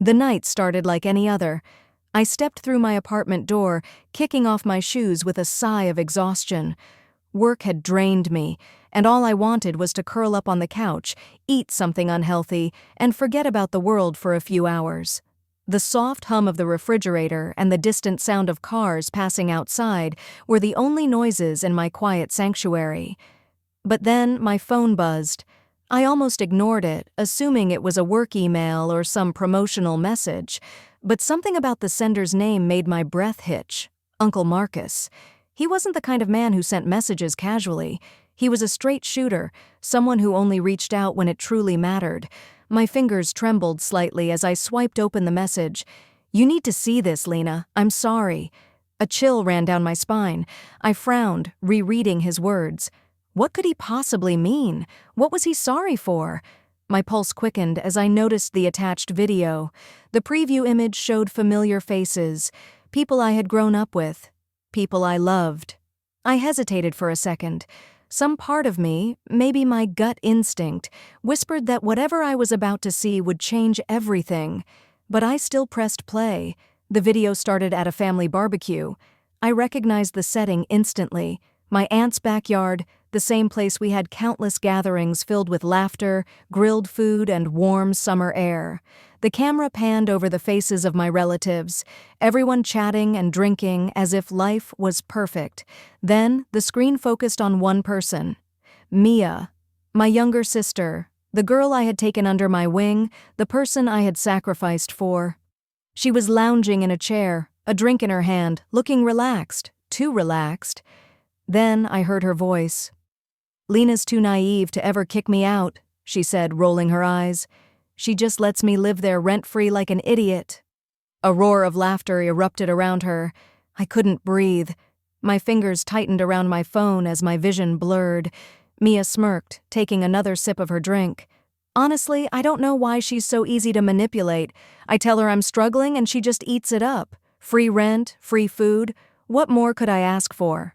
The night started like any other. I stepped through my apartment door, kicking off my shoes with a sigh of exhaustion. Work had drained me, and all I wanted was to curl up on the couch, eat something unhealthy, and forget about the world for a few hours. The soft hum of the refrigerator and the distant sound of cars passing outside were the only noises in my quiet sanctuary. But then my phone buzzed. I almost ignored it, assuming it was a work email or some promotional message, but something about the sender's name made my breath hitch. Uncle Marcus. He wasn't the kind of man who sent messages casually. He was a straight shooter, someone who only reached out when it truly mattered. My fingers trembled slightly as I swiped open the message. "You need to see this, Lena. I'm sorry." A chill ran down my spine. I frowned, rereading his words. What could he possibly mean? What was he sorry for? My pulse quickened as I noticed the attached video. The preview image showed familiar faces, people I had grown up with, people I loved. I hesitated for a second. Some part of me, maybe my gut instinct, whispered that whatever I was about to see would change everything. But I still pressed play. The video started at a family barbecue. I recognized the setting instantly. My aunt's backyard, the same place we had countless gatherings filled with laughter, grilled food, and warm summer air. The camera panned over the faces of my relatives, everyone chatting and drinking as if life was perfect. Then the screen focused on one person. Mia, my younger sister, the girl I had taken under my wing, the person I had sacrificed for. She was lounging in a chair, a drink in her hand, looking relaxed, too relaxed. Then I heard her voice. "Lena's too naive to ever kick me out," she said, rolling her eyes. "She just lets me live there rent-free like an idiot." A roar of laughter erupted around her. I couldn't breathe. My fingers tightened around my phone as my vision blurred. Mia smirked, taking another sip of her drink. Honestly, I don't know why she's so easy to manipulate. I tell her I'm struggling and she just eats it up. Free rent, free food. What more could I ask for?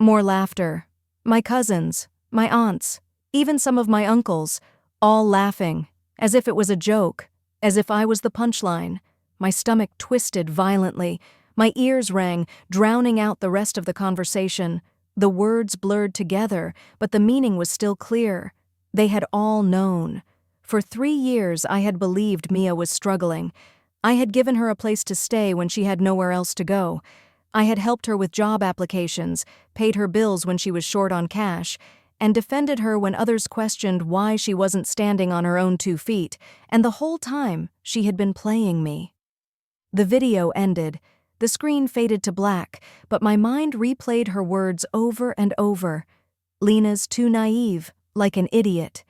More laughter. My cousins, my aunts, even some of my uncles, all laughing, as if it was a joke, as if I was the punchline. My stomach twisted violently. My ears rang, drowning out the rest of the conversation. The words blurred together, but the meaning was still clear. They had all known. For 3 years I had believed Mia was struggling. I had given her a place to stay when she had nowhere else to go. I had helped her with job applications, paid her bills when she was short on cash, and defended her when others questioned why she wasn't standing on her own 2 feet, and the whole time she had been playing me. The video ended. The screen faded to black, but my mind replayed her words over and over. Lena's too naive, like an idiot.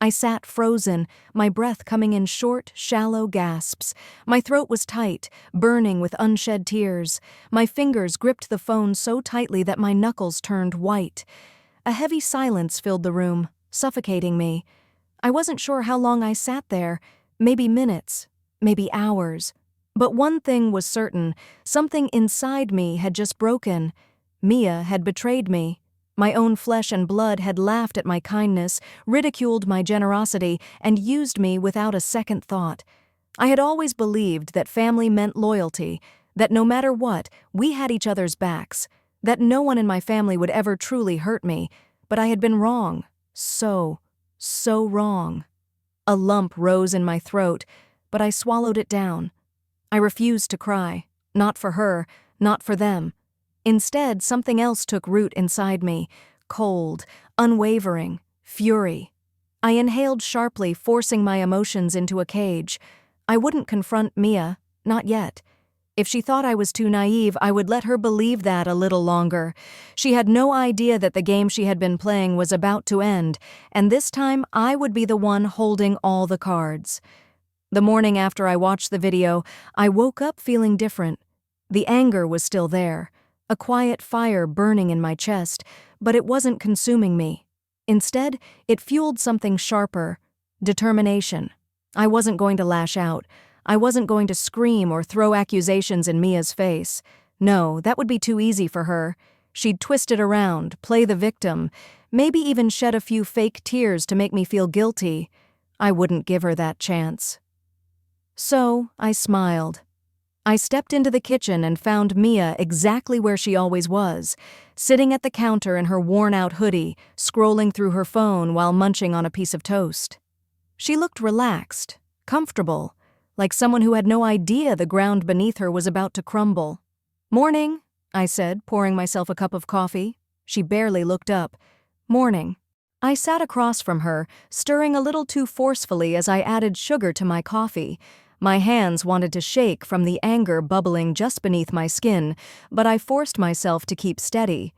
I sat frozen, my breath coming in short, shallow gasps. My throat was tight, burning with unshed tears. My fingers gripped the phone so tightly that my knuckles turned white. A heavy silence filled the room, suffocating me. I wasn't sure how long I sat there, maybe minutes, maybe hours. But one thing was certain, something inside me had just broken. Mia had betrayed me. My own flesh and blood had laughed at my kindness, ridiculed my generosity, and used me without a second thought. I had always believed that family meant loyalty, that no matter what, we had each other's backs, that no one in my family would ever truly hurt me, but I had been wrong. So wrong. A lump rose in my throat, but I swallowed it down. I refused to cry, not for her, not for them. Instead, something else took root inside me, cold, unwavering, fury. I inhaled sharply, forcing my emotions into a cage. I wouldn't confront Mia, not yet. If she thought I was too naive, I would let her believe that a little longer. She had no idea that the game she had been playing was about to end, and this time I would be the one holding all the cards. The morning after I watched the video, I woke up feeling different. The anger was still there. A quiet fire burning in my chest, but it wasn't consuming me. Instead, it fueled something sharper, determination. I wasn't going to lash out. I wasn't going to scream or throw accusations in Mia's face. No, that would be too easy for her. She'd twist it around, play the victim, maybe even shed a few fake tears to make me feel guilty. I wouldn't give her that chance. So, I smiled. I stepped into the kitchen and found Mia exactly where she always was, sitting at the counter in her worn-out hoodie, scrolling through her phone while munching on a piece of toast. She looked relaxed, comfortable, like someone who had no idea the ground beneath her was about to crumble. "Morning," I said, pouring myself a cup of coffee. She barely looked up. "Morning." I sat across from her, stirring a little too forcefully as I added sugar to my coffee. My hands wanted to shake from the anger bubbling just beneath my skin, but I forced myself to keep steady.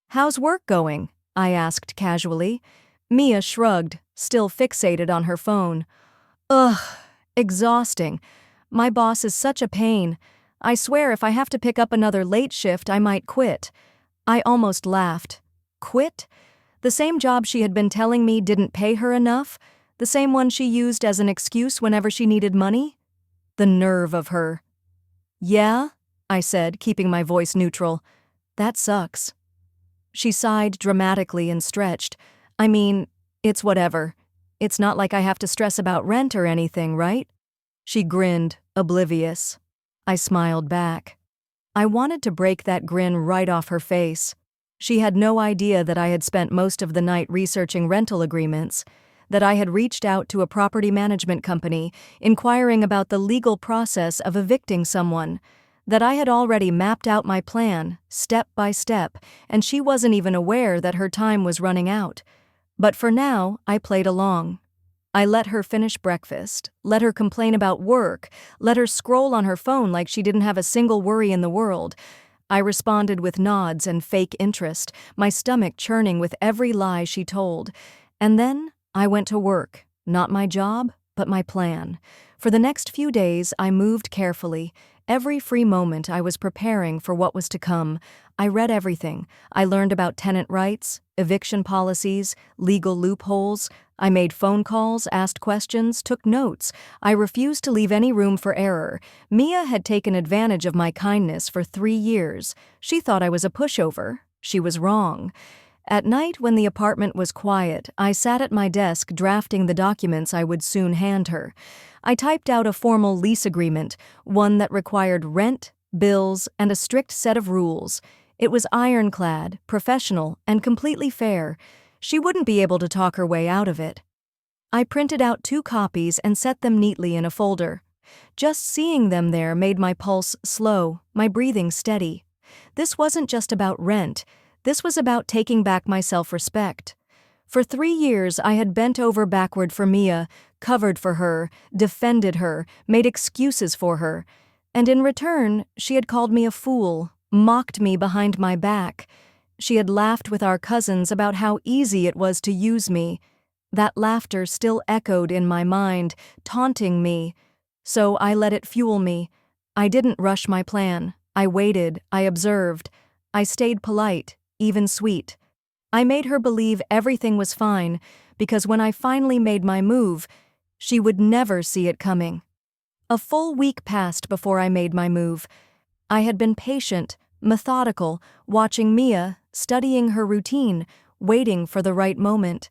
"How's work going?" I asked casually. Mia shrugged, still fixated on her phone. "Ugh, exhausting. My boss is such a pain. I swear if I have to pick up another late shift, I might quit." I almost laughed. Quit? The same job she had been telling me didn't pay her enough? The same one she used as an excuse whenever she needed money? The nerve of her. "Yeah?" I said, keeping my voice neutral. "That sucks." She sighed dramatically and stretched. "I mean, it's whatever. It's not like I have to stress about rent or anything, right?" She grinned, oblivious. I smiled back. I wanted to break that grin right off her face. She had no idea that I had spent most of the night researching rental agreements, that I had reached out to a property management company, inquiring about the legal process of evicting someone, that I had already mapped out my plan, step by step, and she wasn't even aware that her time was running out. But for now, I played along. I let her finish breakfast, let her complain about work, let her scroll on her phone like she didn't have a single worry in the world. I responded with nods and fake interest, my stomach churning with every lie she told. And then I went to work, not my job, but my plan. For the next few days, I moved carefully. Every free moment I was preparing for what was to come. I read everything. I learned about tenant rights, eviction policies, legal loopholes. I made phone calls, asked questions, took notes. I refused to leave any room for error. Mia had taken advantage of my kindness for 3 years. She thought I was a pushover. She was wrong. At night, when the apartment was quiet, I sat at my desk drafting the documents I would soon hand her. I typed out a formal lease agreement, one that required rent, bills, and a strict set of rules. It was ironclad, professional, and completely fair. She wouldn't be able to talk her way out of it. I printed out 2 copies and set them neatly in a folder. Just seeing them there made my pulse slow, my breathing steady. This wasn't just about rent. This was about taking back my self-respect. For 3 years, I had bent over backward for Mia, covered for her, defended her, made excuses for her. And in return, she had called me a fool, mocked me behind my back. She had laughed with our cousins about how easy it was to use me. That laughter still echoed in my mind, taunting me. So I let it fuel me. I didn't rush my plan. I waited, I observed. I stayed polite, even sweet. I made her believe everything was fine, because when I finally made my move, she would never see it coming. A full week passed before I made my move. I had been patient, methodical, watching Mia, studying her routine, waiting for the right moment.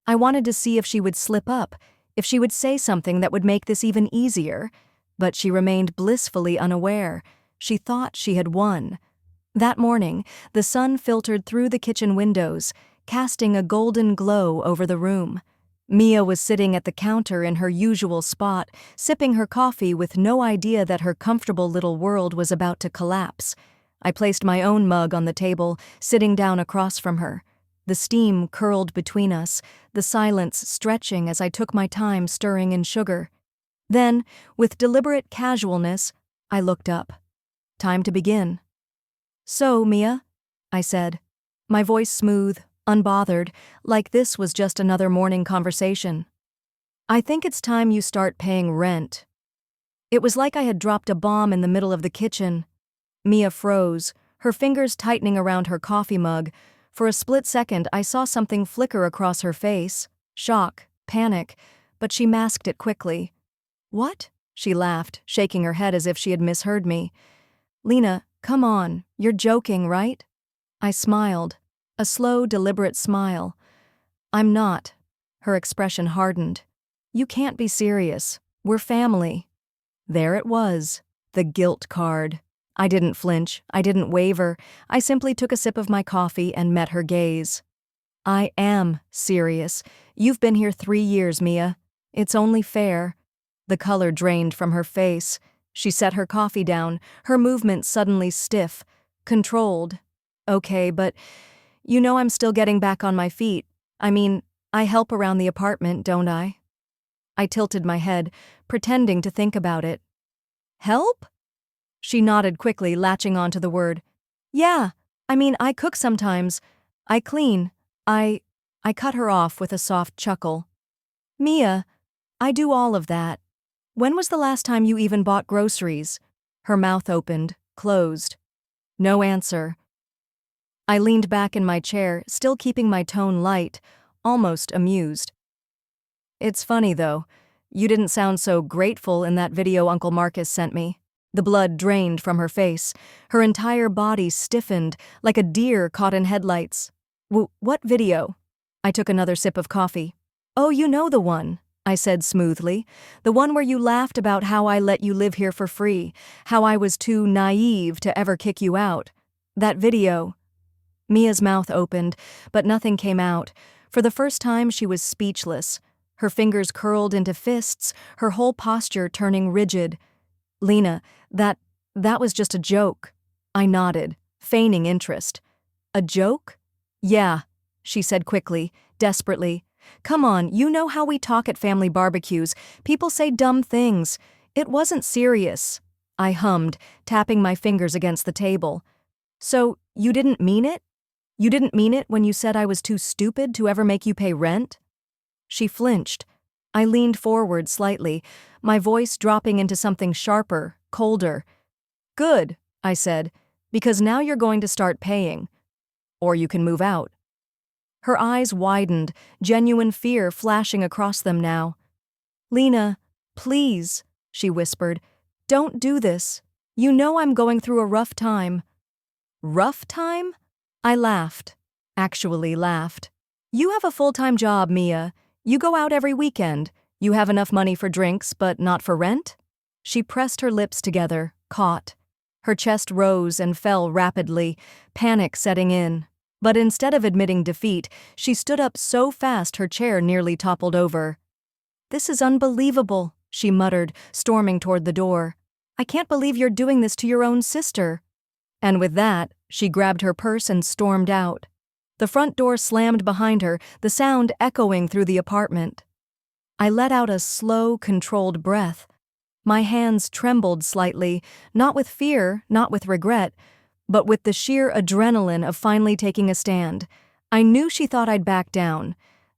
I wanted to see if she would slip up, if she would say something that would make this even easier. But she remained blissfully unaware. She thought she had won. That morning, the sun filtered through the kitchen windows, casting a golden glow over the room. Mia was sitting at the counter in her usual spot, sipping her coffee with no idea that her comfortable little world was about to collapse. I placed my own mug on the table, sitting down across from her. The steam curled between us, the silence stretching as I took my time stirring in sugar. Then, with deliberate casualness, I looked up. Time to begin. "So, Mia," I said, my voice smooth, unbothered, like this was just another morning conversation. "I think it's time you start paying rent." It was like I had dropped a bomb in the middle of the kitchen. Mia froze, her fingers tightening around her coffee mug. For a split second, I saw something flicker across her face. Shock, panic, but she masked it quickly. "What?" she laughed, shaking her head as if she had misheard me. "Lena, come on, you're joking, right?" I smiled, a slow, deliberate smile. "I'm not." Her expression hardened. "You can't be serious. We're family." There it was, the guilt card. I didn't flinch, I didn't waver, I simply took a sip of my coffee and met her gaze. I am serious. You've been here 3 years, Mia. It's only fair. The color drained from her face. She set her coffee down, her movements suddenly stiff, controlled. Okay, but you know I'm still getting back on my feet. I mean, I help around the apartment, don't I? I tilted my head, pretending to think about it. Help? She nodded quickly, latching onto the word. Yeah, I mean, I cook sometimes. I clean. I cut her off with a soft chuckle. Mia, I do all of that. When was the last time you even bought groceries? Her mouth opened, closed. No answer. I leaned back in my chair, still keeping my tone light, almost amused. It's funny, though. You didn't sound so grateful in that video Uncle Marcus sent me. The blood drained from her face. Her entire body stiffened, like a deer caught in headlights. What video? I took another sip of coffee. Oh, you know the one, I said smoothly. The one where you laughed about how I let you live here for free, how I was too naive to ever kick you out. That video. Mia's mouth opened, but nothing came out. For the first time, she was speechless. Her fingers curled into fists, her whole posture turning rigid. Lena, that was just a joke. I nodded, feigning interest. A joke? Yeah, she said quickly, desperately. Come on, you know how we talk at family barbecues. People say dumb things. It wasn't serious. I hummed, tapping my fingers against the table. So, you didn't mean it? You didn't mean it when you said I was too stupid to ever make you pay rent? She flinched. I leaned forward slightly, my voice dropping into something sharper, colder. Good, I said, because now you're going to start paying. Or you can move out. Her eyes widened, genuine fear flashing across them now. Lena, please, she whispered, don't do this. You know I'm going through a rough time. Rough time? I laughed. Actually laughed. You have a full-time job, Mia. You go out every weekend. You have enough money for drinks, but not for rent? She pressed her lips together, caught. Her chest rose and fell rapidly, panic setting in. But instead of admitting defeat, she stood up so fast her chair nearly toppled over. This is unbelievable, she muttered, storming toward the door. I can't believe you're doing this to your own sister. And with that, she grabbed her purse and stormed out. The front door slammed behind her, the sound echoing through the apartment. I let out a slow, controlled breath. My hands trembled slightly, not with fear, not with regret, but with the sheer adrenaline of finally taking a stand. I knew she thought I'd back down.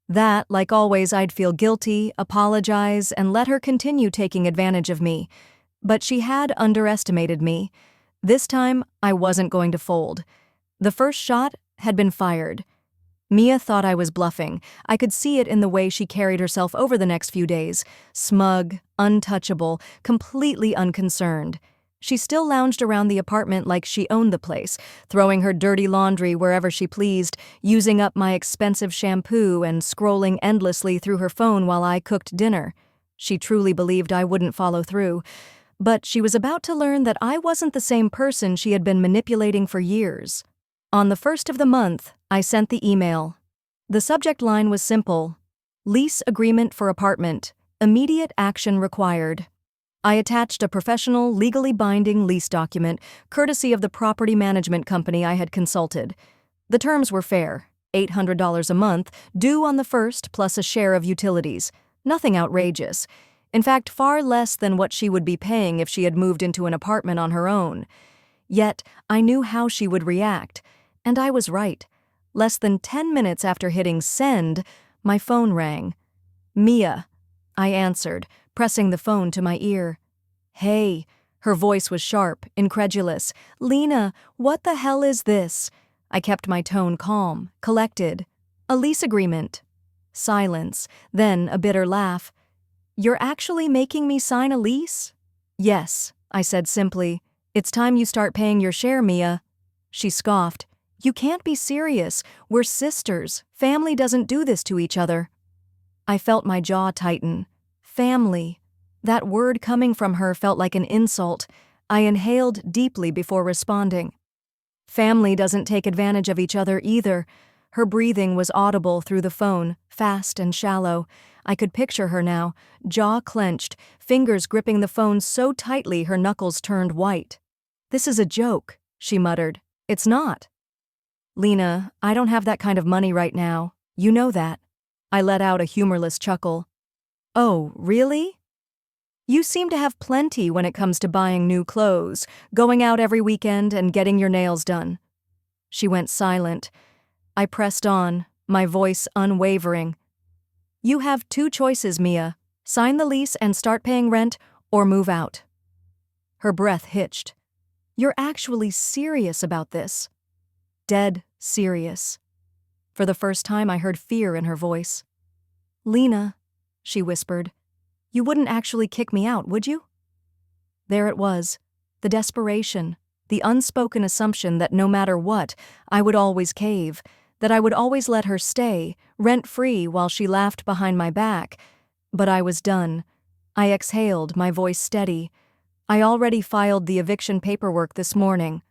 That, like always, I'd feel guilty, apologize, and let her continue taking advantage of me. But she had underestimated me. This time, I wasn't going to fold. The first shot had been fired. Mia thought I was bluffing. I could see it in the way she carried herself over the next few days. Smug, untouchable, completely unconcerned. She still lounged around the apartment like she owned the place, throwing her dirty laundry wherever she pleased, using up my expensive shampoo and scrolling endlessly through her phone while I cooked dinner. She truly believed I wouldn't follow through. But she was about to learn that I wasn't the same person she had been manipulating for years. On the 1st of the month, I sent the email. The subject line was simple: lease agreement for apartment, immediate action required. I attached a professional, legally binding lease document, courtesy of the property management company I had consulted. The terms were fair: $800 a month, due on the 1st plus a share of utilities. Nothing outrageous. In fact, far less than what she would be paying if she had moved into an apartment on her own. Yet, I knew how she would react, and I was right. Less than 10 minutes after hitting send, my phone rang. Mia, I answered, pressing the phone to my ear. Hey, her voice was sharp, incredulous. Lena, what the hell is this? I kept my tone calm, collected. A lease agreement. Silence, then a bitter laugh. You're actually making me sign a lease? Yes, I said simply. It's time you start paying your share, Mia. She scoffed. You can't be serious. We're sisters. Family doesn't do this to each other. I felt my jaw tighten. Family. That word coming from her felt like an insult. I inhaled deeply before responding. Family doesn't take advantage of each other either. Her breathing was audible through the phone, fast and shallow. I could picture her now, jaw clenched, fingers gripping the phone so tightly her knuckles turned white. "This is a joke," she muttered. "It's not." "Lena, I don't have that kind of money right now. You know that." I let out a humorless chuckle. "Oh, really? You seem to have plenty when it comes to buying new clothes, going out every weekend and getting your nails done." She went silent. I pressed on, my voice unwavering. "You have two choices, Mia. Sign the lease and start paying rent, or move out." Her breath hitched. "You're actually serious about this?" Dead serious. For the first time I heard fear in her voice. "Lena," she whispered, "you wouldn't actually kick me out, would you?" There it was, the desperation, the unspoken assumption that no matter what, I would always cave, that I would always let her stay, rent-free, while she laughed behind my back. But I was done. I exhaled, my voice steady. "I already filed the eviction paperwork this morning."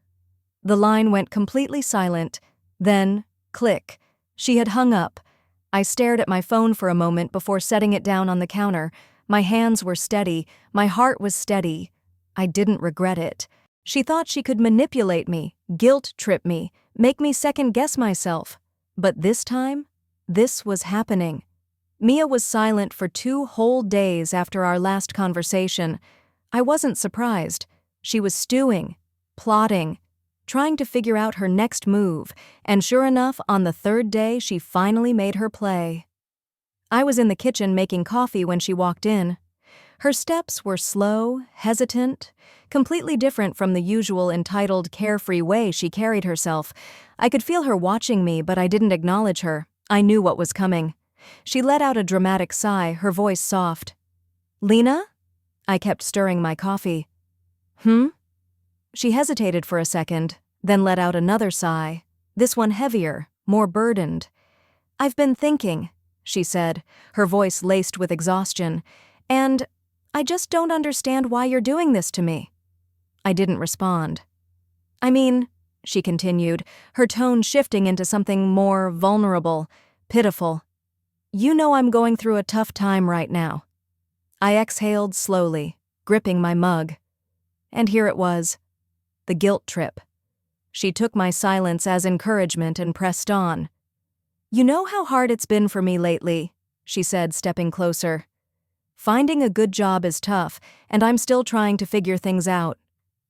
The line went completely silent. Then, click. She had hung up. I stared at my phone for a moment before setting it down on the counter. My hands were steady. My heart was steady. I didn't regret it. She thought she could manipulate me, guilt-trip me, make me second-guess myself. But this time, this was happening. Mia was silent for 2 whole days after our last conversation. I wasn't surprised. She was stewing, plotting, trying to figure out her next move, and sure enough, on the 3rd day, she finally made her play. I was in the kitchen making coffee when she walked in. Her steps were slow, hesitant, completely different from the usual entitled, carefree way she carried herself. I could feel her watching me, but I didn't acknowledge her. I knew what was coming. She let out a dramatic sigh, her voice soft. "Lena?" I kept stirring my coffee. "Hmm?" She hesitated for a second, then let out another sigh, this one heavier, more burdened. "I've been thinking," she said, her voice laced with exhaustion, "and I just don't understand why you're doing this to me." I didn't respond. "I mean," she continued, her tone shifting into something more vulnerable, pitiful, "you know I'm going through a tough time right now." I exhaled slowly, gripping my mug. And here it was. The guilt trip. She took my silence as encouragement and pressed on. "You know how hard it's been for me lately," she said, stepping closer. "Finding a good job is tough, and I'm still trying to figure things out.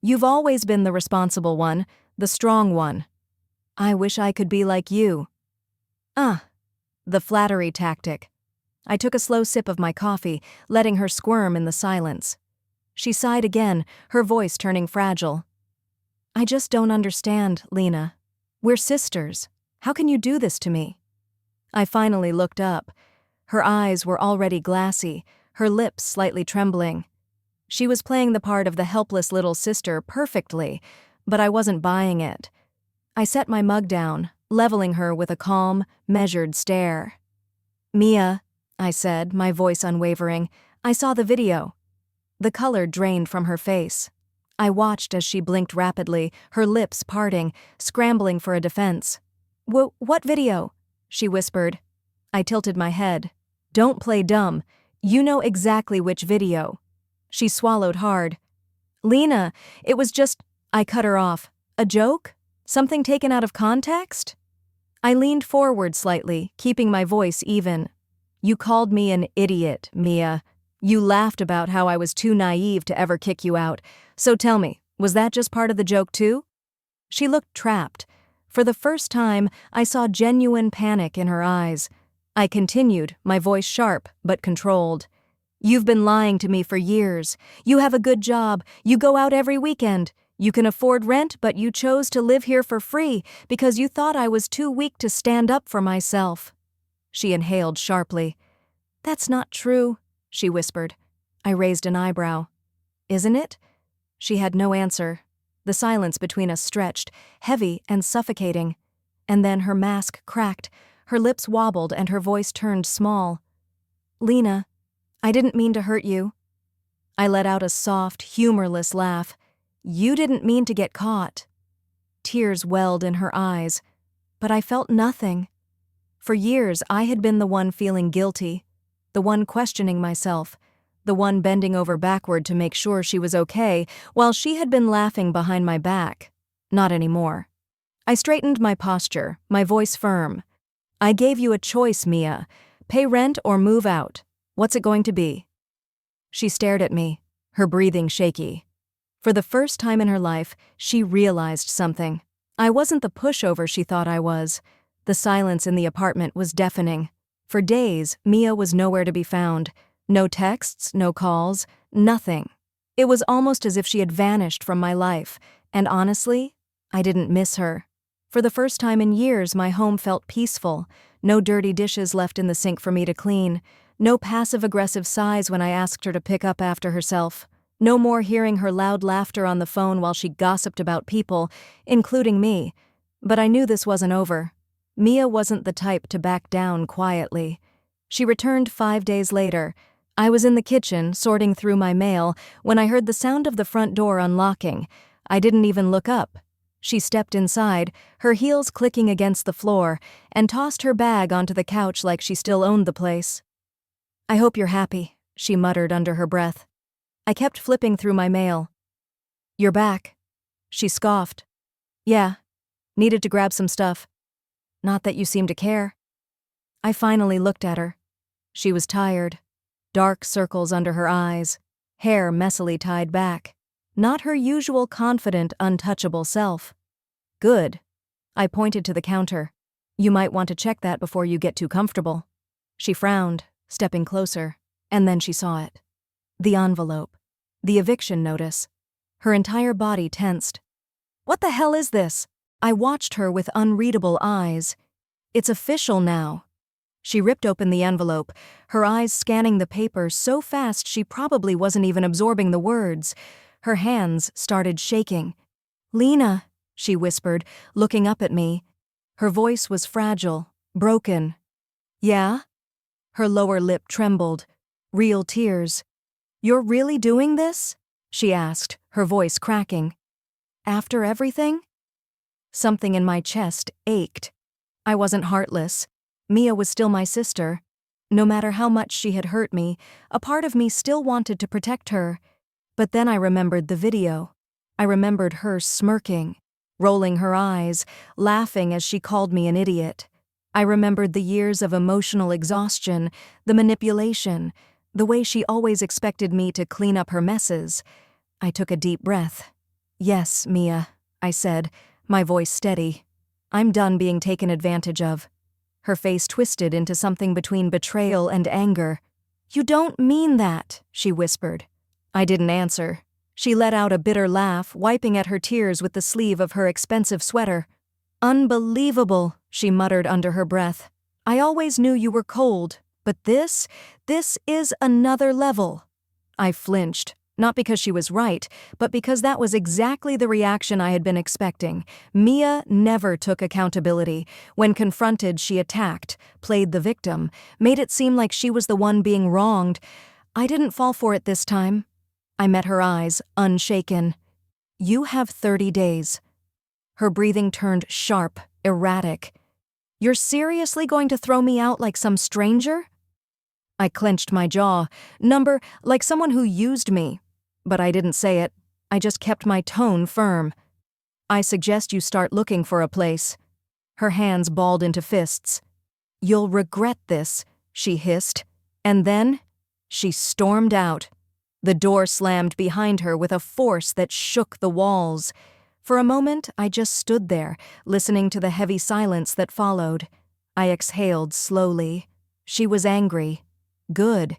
You've always been the responsible one, the strong one. I wish I could be like you." The flattery tactic. I took a slow sip of my coffee, letting her squirm in the silence. She sighed again, her voice turning fragile. "I just don't understand, Lena. We're sisters. How can you do this to me?" I finally looked up. Her eyes were already glassy, her lips slightly trembling. She was playing the part of the helpless little sister perfectly, but I wasn't buying it. I set my mug down, leveling her with a calm, measured stare. "Mia," I said, my voice unwavering, "I saw the video." The color drained from her face. I watched as she blinked rapidly, her lips parting, scrambling for a defense. What video?" she whispered. I tilted my head. "Don't play dumb. You know exactly which video." She swallowed hard. "Lena, it was just—" I cut her off. "A joke? Something taken out of context?" I leaned forward slightly, keeping my voice even. "You called me an idiot, Mia. You laughed about how I was too naive to ever kick you out. So tell me, was that just part of the joke too?" She looked trapped. For the first time, I saw genuine panic in her eyes. I continued, my voice sharp but controlled. "You've been lying to me for years. You have a good job. You go out every weekend. You can afford rent, but you chose to live here for free because you thought I was too weak to stand up for myself." She inhaled sharply. "That's not true," she whispered. I raised an eyebrow. "Isn't it?" She had no answer. The silence between us stretched, heavy and suffocating. And then her mask cracked, her lips wobbled, and her voice turned small. "Lena, I didn't mean to hurt you." I let out a soft, humorless laugh. You didn't mean to get caught. Tears welled in her eyes, but I felt nothing. For years, I had been the one feeling guilty, the one questioning myself, the one bending over backward to make sure she was okay, while she had been laughing behind my back. Not anymore. I straightened my posture, my voice firm. I gave you a choice, Mia. Pay rent or move out. What's it going to be? She stared at me, her breathing shaky. For the first time in her life, she realized something. I wasn't the pushover she thought I was. The silence in the apartment was deafening. For days, Mia was nowhere to be found. No texts, no calls, nothing. It was almost as if she had vanished from my life, and honestly, I didn't miss her. For the first time in years, my home felt peaceful. No dirty dishes left in the sink for me to clean. No passive-aggressive sighs when I asked her to pick up after herself. No more hearing her loud laughter on the phone while she gossiped about people, including me. But I knew this wasn't over. Mia wasn't the type to back down quietly. She returned 5 days later. I was in the kitchen, sorting through my mail, when I heard the sound of the front door unlocking. I didn't even look up. She stepped inside, her heels clicking against the floor, and tossed her bag onto the couch like she still owned the place. I hope you're happy, she muttered under her breath. I kept flipping through my mail. You're back. She scoffed. Yeah, needed to grab some stuff. Not that you seem to care. I finally looked at her. She was tired. Dark circles under her eyes, hair messily tied back. Not her usual confident, untouchable self. Good. I pointed to the counter. You might want to check that before you get too comfortable. She frowned, stepping closer, and then she saw it. The envelope. The eviction notice. Her entire body tensed. What the hell is this? I watched her with unreadable eyes. It's official now. She ripped open the envelope, her eyes scanning the paper so fast she probably wasn't even absorbing the words. Her hands started shaking. Lena, she whispered, looking up at me. Her voice was fragile, broken. Yeah? Her lower lip trembled. Real tears. You're really doing this? She asked, her voice cracking. After everything? Something in my chest ached. I wasn't heartless. Mia was still my sister. No matter how much she had hurt me, a part of me still wanted to protect her. But then I remembered the video. I remembered her smirking, rolling her eyes, laughing as she called me an idiot. I remembered the years of emotional exhaustion, the manipulation, the way she always expected me to clean up her messes. I took a deep breath. Yes, Mia, I said, my voice steady. I'm done being taken advantage of. Her face twisted into something between betrayal and anger. You don't mean that, she whispered. I didn't answer. She let out a bitter laugh, wiping at her tears with the sleeve of her expensive sweater. Unbelievable, she muttered under her breath. I always knew you were cold, but this is another level. I flinched, not because she was right, but because that was exactly the reaction I had been expecting. Mia never took accountability. When confronted, she attacked, played the victim, made it seem like she was the one being wronged. I didn't fall for it this time. I met her eyes, unshaken. You have 30 days. Her breathing turned sharp, erratic. You're seriously going to throw me out like some stranger? I clenched my jaw, like someone who used me. But I didn't say it. I just kept my tone firm. I suggest you start looking for a place. Her hands balled into fists. You'll regret this, she hissed. And then she stormed out. The door slammed behind her with a force that shook the walls. For a moment, I just stood there, listening to the heavy silence that followed. I exhaled slowly. She was angry. Good.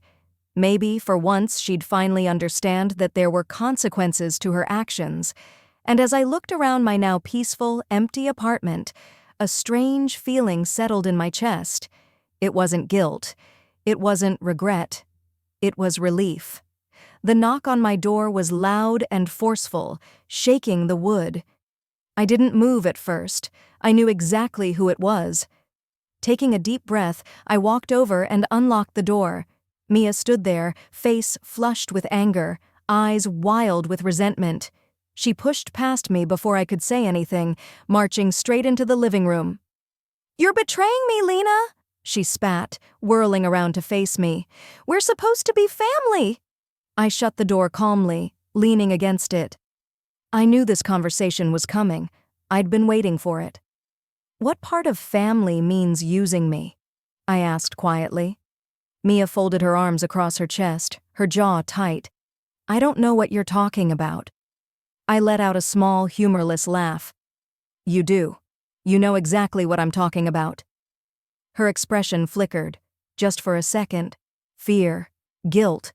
Maybe, for once, she'd finally understand that there were consequences to her actions. And as I looked around my now peaceful, empty apartment, a strange feeling settled in my chest. It wasn't guilt. It wasn't regret. It was relief. The knock on my door was loud and forceful, shaking the wood. I didn't move at first. I knew exactly who it was. Taking a deep breath, I walked over and unlocked the door. Mia stood there, face flushed with anger, eyes wild with resentment. She pushed past me before I could say anything, marching straight into the living room. "You're betraying me, Lena!" she spat, whirling around to face me. "We're supposed to be family!" I shut the door calmly, leaning against it. I knew this conversation was coming. I'd been waiting for it. "What part of family means using me?" I asked quietly. Mia folded her arms across her chest, her jaw tight. "I don't know what you're talking about." I let out a small, humorless laugh. "You do. You know exactly what I'm talking about." Her expression flickered, just for a second. Fear, guilt.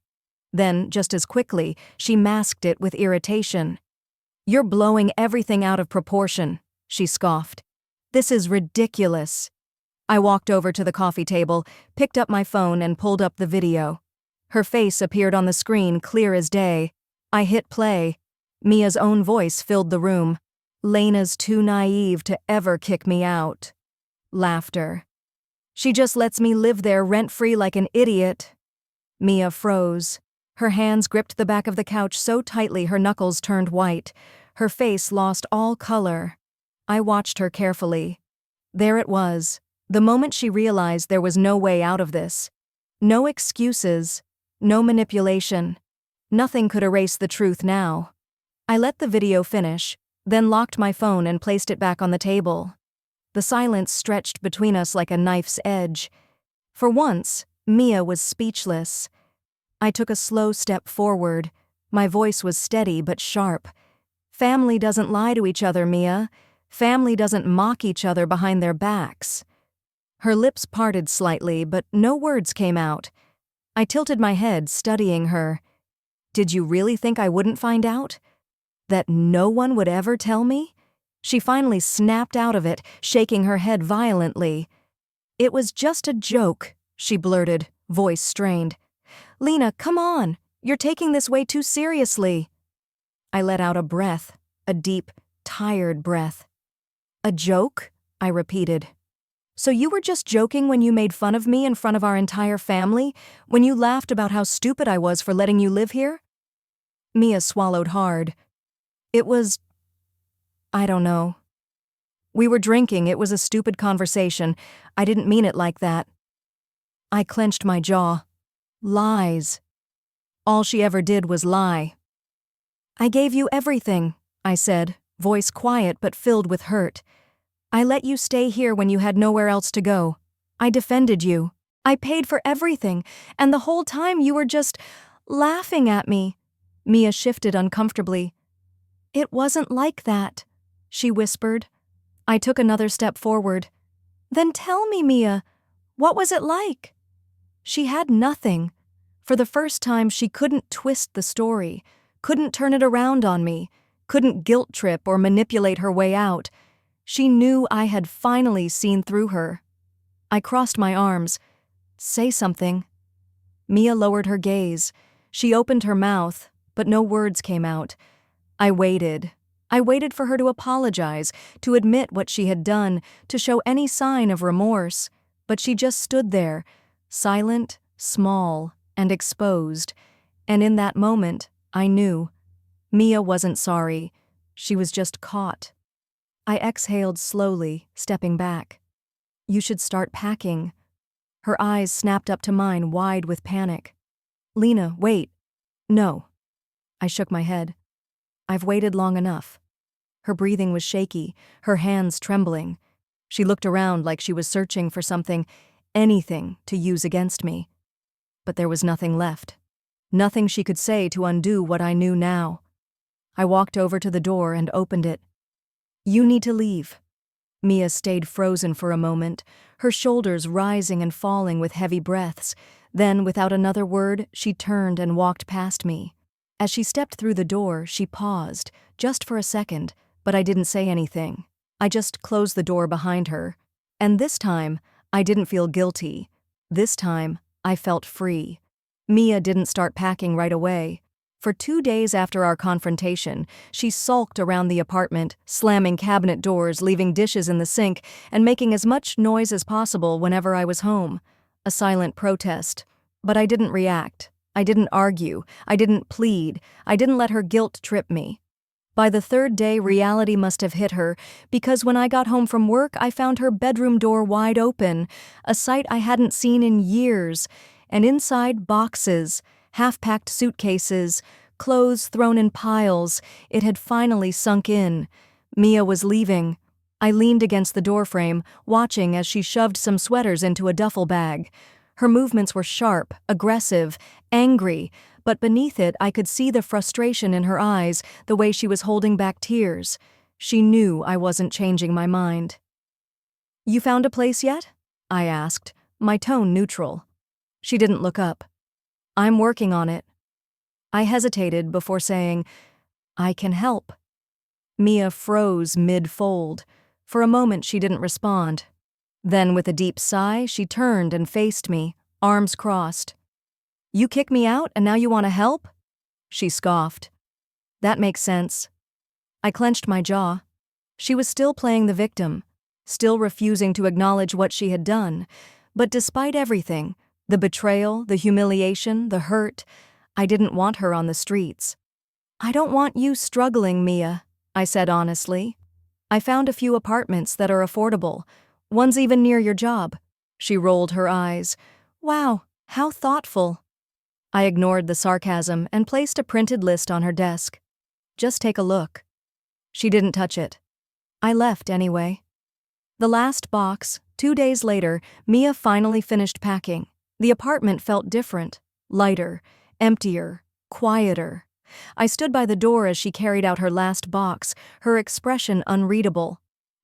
Then, just as quickly, she masked it with irritation. "You're blowing everything out of proportion," she scoffed. "This is ridiculous." I walked over to the coffee table, picked up my phone and pulled up the video. Her face appeared on the screen clear as day. I hit play. Mia's own voice filled the room. "Lena's too naive to ever kick me out." Laughter. "She just lets me live there rent-free like an idiot." Mia froze. Her hands gripped the back of the couch so tightly her knuckles turned white. Her face lost all color. I watched her carefully. There it was, the moment she realized there was no way out of this. No excuses, no manipulation. Nothing could erase the truth now. I let the video finish, then locked my phone and placed it back on the table. The silence stretched between us like a knife's edge. For once, Mia was speechless. I took a slow step forward. My voice was steady but sharp. "Family doesn't lie to each other, Mia. Family doesn't mock each other behind their backs." Her lips parted slightly, but no words came out. I tilted my head, studying her. "Did you really think I wouldn't find out? That no one would ever tell me?" She finally snapped out of it, shaking her head violently. "It was just a joke," she blurted, voice strained. "Lena, come on. You're taking this way too seriously." I let out a breath, a deep, tired breath. "A joke?" I repeated. "So you were just joking when you made fun of me in front of our entire family? When you laughed about how stupid I was for letting you live here?" Mia swallowed hard. I don't know. We were drinking, it was a stupid conversation. I didn't mean it like that." I clenched my jaw. Lies. All she ever did was lie. "I gave you everything," I said, voice quiet but filled with hurt. "I let you stay here when you had nowhere else to go. I defended you. I paid for everything, and the whole time you were just laughing at me." Mia shifted uncomfortably. "It wasn't like that," she whispered. I took another step forward. "Then tell me, Mia, what was it like?" She had nothing. For the first time, she couldn't twist the story, couldn't turn it around on me, couldn't guilt trip or manipulate her way out. She knew I had finally seen through her. I crossed my arms. "Say something." Mia lowered her gaze. She opened her mouth, but no words came out. I waited. I waited for her to apologize, to admit what she had done, to show any sign of remorse. But she just stood there, silent, small, and exposed. And in that moment, I knew. Mia wasn't sorry. She was just caught. I exhaled slowly, stepping back. "You should start packing." Her eyes snapped up to mine, wide with panic. "Lena, wait." "No." I shook my head. "I've waited long enough." Her breathing was shaky, her hands trembling. She looked around like she was searching for something, anything to use against me. But there was nothing left. Nothing she could say to undo what I knew now. I walked over to the door and opened it. "You need to leave." Mia stayed frozen for a moment, her shoulders rising and falling with heavy breaths. Then, without another word, she turned and walked past me. As she stepped through the door, she paused, just for a second, but I didn't say anything. I just closed the door behind her. And this time, I didn't feel guilty. This time, I felt free. Mia didn't start packing right away. For 2 days after our confrontation, she sulked around the apartment, slamming cabinet doors, leaving dishes in the sink, and making as much noise as possible whenever I was home. A silent protest. But I didn't react. I didn't argue. I didn't plead. I didn't let her guilt trip me. By the third day, reality must have hit her, because when I got home from work, I found her bedroom door wide open, a sight I hadn't seen in years, and inside boxes, half-packed suitcases, clothes thrown in piles. It had finally sunk in. Mia was leaving. I leaned against the doorframe, watching as she shoved some sweaters into a duffel bag. Her movements were sharp, aggressive, angry, but beneath it I could see the frustration in her eyes, the way she was holding back tears. She knew I wasn't changing my mind. "You found a place yet?" I asked, my tone neutral. She didn't look up. "I'm working on it." I hesitated before saying, "I can help." Mia froze mid-fold. For a moment she didn't respond. Then with a deep sigh, she turned and faced me, arms crossed. "You kick me out and now you want to help?" She scoffed. "That makes sense." I clenched my jaw. She was still playing the victim, still refusing to acknowledge what she had done. But despite everything, the betrayal, the humiliation, the hurt, I didn't want her on the streets. "I don't want you struggling, Mia," I said honestly. "I found a few apartments that are affordable. One's even near your job." She rolled her eyes. "Wow, how thoughtful." I ignored the sarcasm and placed a printed list on her desk. "Just take a look." She didn't touch it. I left anyway. The last box, 2 days later, Mia finally finished packing. The apartment felt different, lighter, emptier, quieter. I stood by the door as she carried out her last box, her expression unreadable.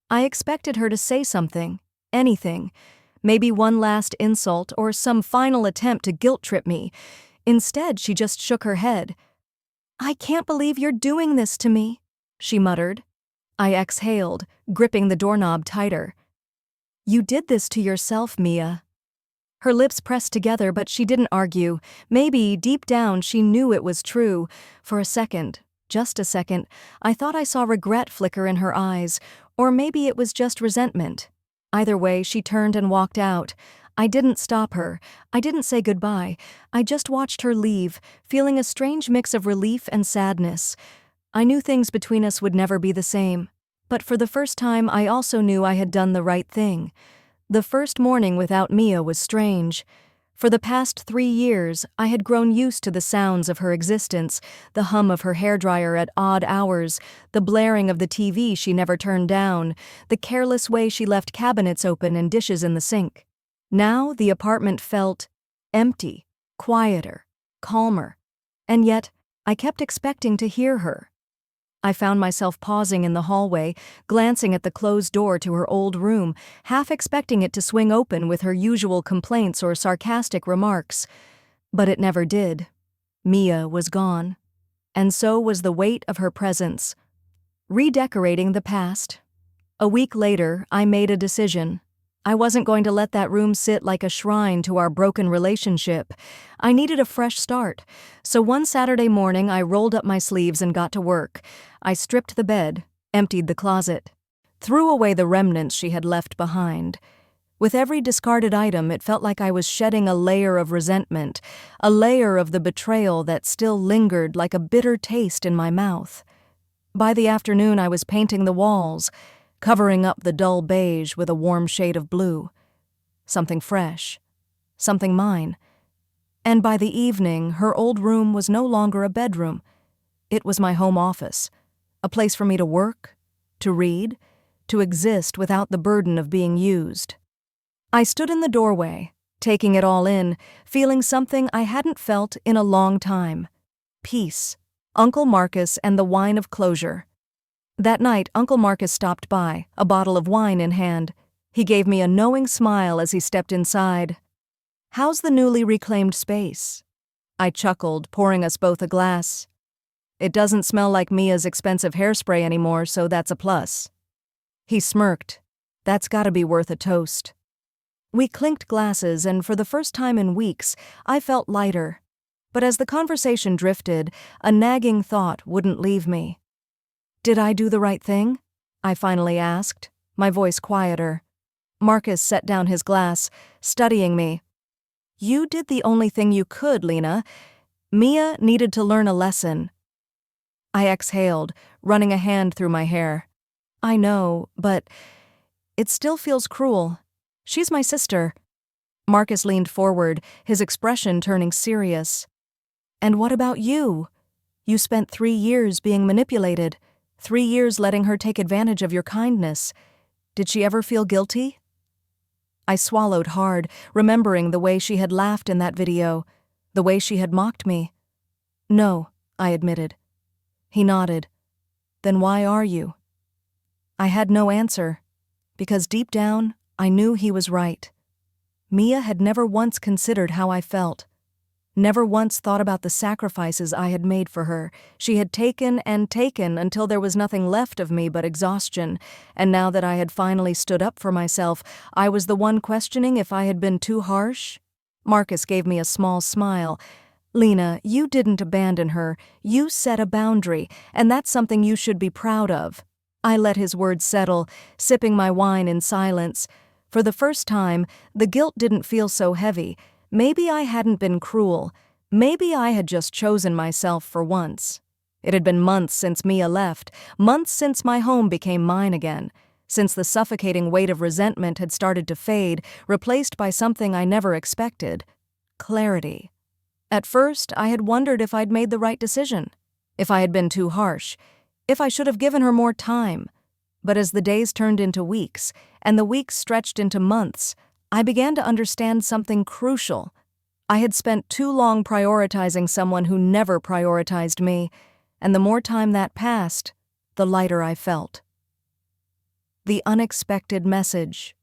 I expected her to say something, anything, maybe one last insult or some final attempt to guilt-trip me. Instead, she just shook her head. "I can't believe you're doing this to me," she muttered. I exhaled, gripping the doorknob tighter. "You did this to yourself, Mia." Her lips pressed together, but she didn't argue. Maybe, deep down, she knew it was true. For a second, just a second, I thought I saw regret flicker in her eyes, or maybe it was just resentment. Either way, she turned and walked out. I didn't stop her. I didn't say goodbye. I just watched her leave, feeling a strange mix of relief and sadness. I knew things between us would never be the same. But for the first time, I also knew I had done the right thing. The first morning without Mia was strange. For the past 3 years, I had grown used to the sounds of her existence, the hum of her hairdryer at odd hours, the blaring of the TV she never turned down, the careless way she left cabinets open and dishes in the sink. Now the apartment felt empty, quieter, calmer. And yet, I kept expecting to hear her. I found myself pausing in the hallway, glancing at the closed door to her old room, half expecting it to swing open with her usual complaints or sarcastic remarks. But it never did. Mia was gone. And so was the weight of her presence. Redecorating the past. A week later, I made a decision. I wasn't going to let that room sit like a shrine to our broken relationship. I needed a fresh start. So one Saturday morning, I rolled up my sleeves and got to work. I stripped the bed, emptied the closet, threw away the remnants she had left behind. With every discarded item, it felt like I was shedding a layer of resentment, a layer of the betrayal that still lingered like a bitter taste in my mouth. By the afternoon, I was painting the walls, covering up the dull beige with a warm shade of blue. Something fresh. Something mine. And by the evening, her old room was no longer a bedroom. It was my home office, a place for me to work, to read, to exist without the burden of being used. I stood in the doorway, taking it all in, feeling something I hadn't felt in a long time. Peace, Uncle Marcus, and the wine of closure. That night, Uncle Marcus stopped by, a bottle of wine in hand. He gave me a knowing smile as he stepped inside. "How's the newly reclaimed space?" I chuckled, pouring us both a glass. "It doesn't smell like Mia's expensive hairspray anymore, so that's a plus." He smirked. "That's gotta be worth a toast." We clinked glasses, and for the first time in weeks, I felt lighter. But as the conversation drifted, a nagging thought wouldn't leave me. "Did I do the right thing?" I finally asked, my voice quieter. Marcus set down his glass, studying me. "You did the only thing you could, Lena. Mia needed to learn a lesson. I exhaled, running a hand through my hair. I know, but it still feels cruel. She's my sister. Marcus leaned forward, his expression turning serious. And what about you? You spent 3 years being manipulated, 3 years letting her take advantage of your kindness. Did she ever feel guilty? I swallowed hard, remembering the way she had laughed in that video, the way she had mocked me. No, I admitted. He nodded. Then why are you? I had no answer, because deep down, I knew he was right. Mia had never once considered how I felt. Never once thought about the sacrifices I had made for her. She had taken and taken until there was nothing left of me but exhaustion, and now that I had finally stood up for myself, I was the one questioning if I had been too harsh. Marcus gave me a small smile. Lena, you didn't abandon her. You set a boundary, and that's something you should be proud of. I let his words settle, sipping my wine in silence. For the first time, the guilt didn't feel so heavy. Maybe I hadn't been cruel. Maybe I had just chosen myself for once. It had been months since Mia left, months since my home became mine again, since the suffocating weight of resentment had started to fade, replaced by something I never expected: clarity. At first, I had wondered if I'd made the right decision, if I had been too harsh, if I should have given her more time. But as the days turned into weeks, and the weeks stretched into months, I began to understand something crucial. I had spent too long prioritizing someone who never prioritized me, and the more time that passed, the lighter I felt. The unexpected message.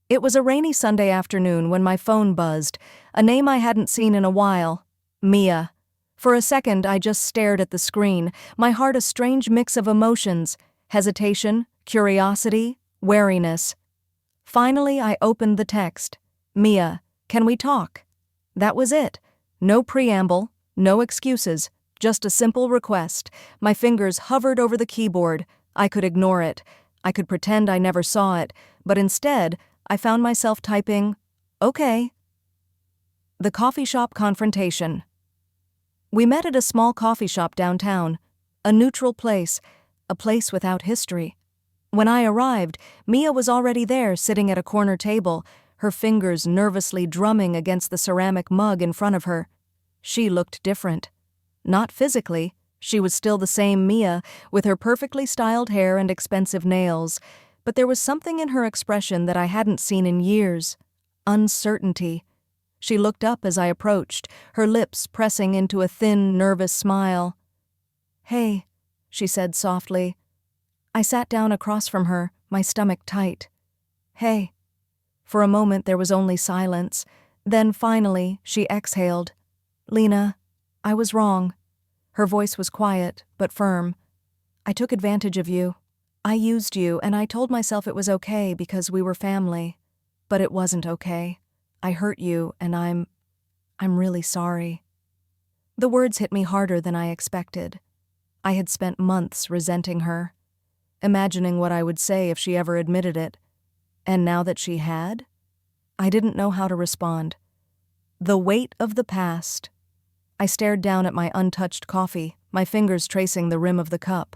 It was a rainy Sunday afternoon when my phone buzzed, a name I hadn't seen in a while: Mia. For a second, I just stared at the screen, my heart a strange mix of emotions: hesitation, curiosity, wariness. Finally, I opened the text. Mia, can we talk? That was it. No preamble, no excuses, just a simple request. My fingers hovered over the keyboard. I could ignore it. I could pretend I never saw it, but instead, I found myself typing, okay. The coffee shop confrontation. We met at a small coffee shop downtown, a neutral place, a place without history. When I arrived, Mia was already there, sitting at a corner table, her fingers nervously drumming against the ceramic mug in front of her. She looked different. Not physically. She was still the same Mia, with her perfectly styled hair and expensive nails, but there was something in her expression that I hadn't seen in years: uncertainty. She looked up as I approached, her lips pressing into a thin, nervous smile. Hey, she said softly. I sat down across from her, my stomach tight. Hey. For a moment there was only silence. Then finally she exhaled. Lena, I was wrong. Her voice was quiet, but firm. I took advantage of you. I used you, and I told myself it was okay because we were family. But it wasn't okay. I hurt you, and I'm really sorry. The words hit me harder than I expected. I had spent months resenting her, imagining what I would say if she ever admitted it. And now that she had, I didn't know how to respond. The weight of the past. I stared down at my untouched coffee, my fingers tracing the rim of the cup.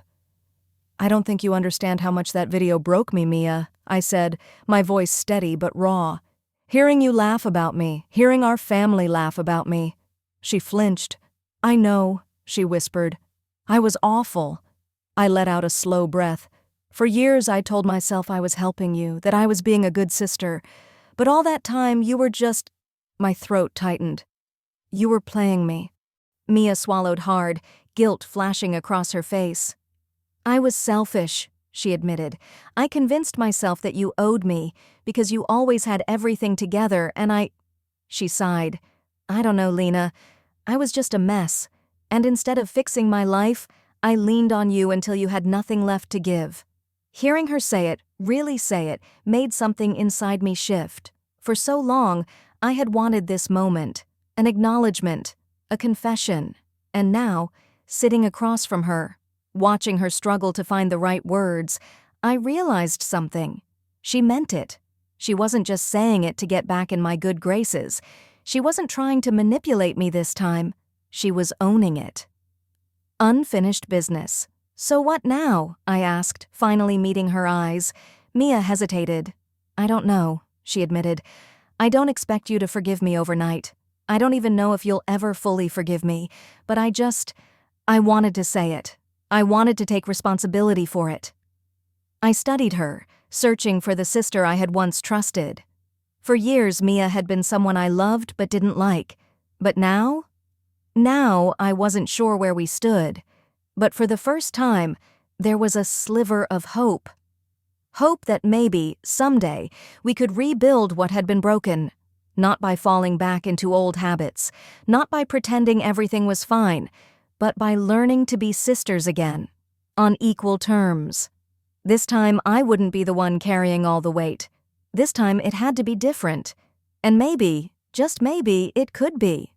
I don't think you understand how much that video broke me, Mia, I said, my voice steady but raw. Hearing you laugh about me, hearing our family laugh about me. She flinched. I know, she whispered. I was awful. I let out a slow breath. For years I told myself I was helping you, that I was being a good sister. But all that time you were just... My throat tightened. You were playing me. Mia swallowed hard, guilt flashing across her face. I was selfish, she admitted. I convinced myself that you owed me, because you always had everything together, and She sighed. I don't know, Lena. I was just a mess, and instead of fixing my life, I leaned on you until you had nothing left to give. Hearing her say it, really say it, made something inside me shift. For so long, I had wanted this moment, an acknowledgement, a confession, and now, sitting across from her, watching her struggle to find the right words, I realized something. She meant it. She wasn't just saying it to get back in my good graces. She wasn't trying to manipulate me this time. She was owning it. Unfinished business. So what now? I asked, finally meeting her eyes. Mia hesitated. I don't know, she admitted. I don't expect you to forgive me overnight. I don't even know if you'll ever fully forgive me, but I wanted to say it. I wanted to take responsibility for it. I studied her, searching for the sister I had once trusted. For years, Mia had been someone I loved but didn't like. But now? Now, I wasn't sure where we stood. But for the first time, there was a sliver of hope. Hope that maybe, someday, we could rebuild what had been broken. Not by falling back into old habits, not by pretending everything was fine, but by learning to be sisters again, on equal terms. This time, I wouldn't be the one carrying all the weight. This time, it had to be different. And maybe, just maybe, it could be.